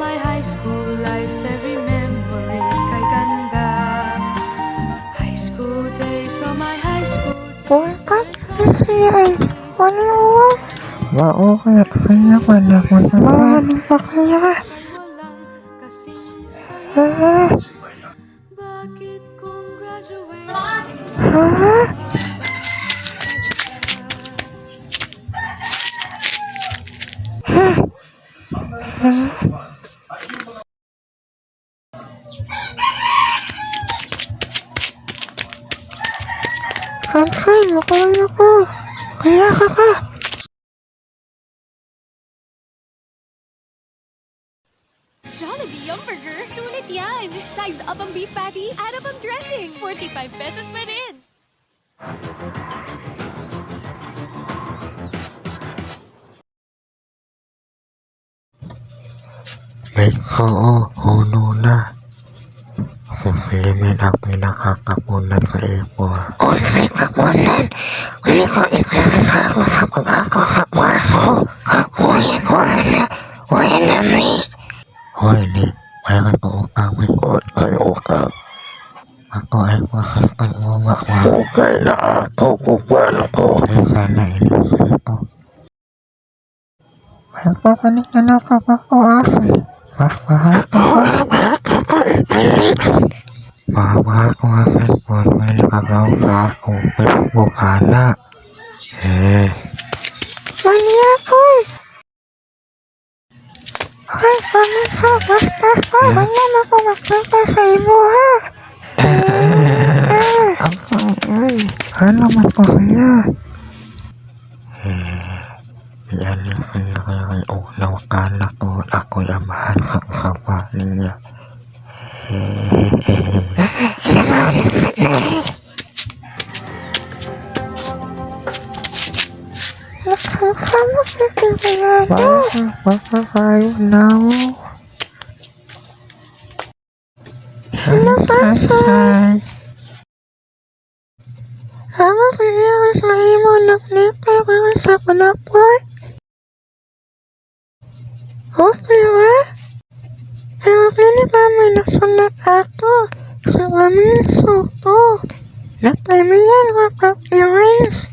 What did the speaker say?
my high school life, every memory kay ganda. High school days, on my high school days. Boy, kasi ay, wala mo. Wow, kaya kaya wala mo na. Wala pa kaya. Walang kasing bakit kung graduate? Kansay, makuha ko. Kaya ka. Jollibee Yum Burger, sulit yan! Size up ang beef patty, add up ang dressing. 45 pesos pa rin. May huno na. Si Slimin ang pinakakapunan sa ipon. O sa'y kapunan, hindi ko ipinasa ako sa pag-ako sa puwaso. Wala na may. Hoy, ni, mayroon ko utang with ay utang. Ako ay masastan mo makwa. Okay na ako, kukwala ko. Ay sana inisip ko. Magpapanik na ako ako asi. Mas mahal ko pa. Mahal ko nga cellphone. May nakagaw sa akong Facebook, anak. Mali ako. Ay, mali ka. Basta pa. Wala na ko makita sa imo, ha? Ano man po kaya? Yan yung kaya kay unaw ka na ko. Ako'y amahan sa usawa niya. Nakakama sa Cebuano. Baka kayo na mo. Sino sasay? Ama sige mas mahimo naknita para sa panapor. Okay ba? Pero pili pa may nasulat ako sa aming suto. Naplamihan ko pag-erase.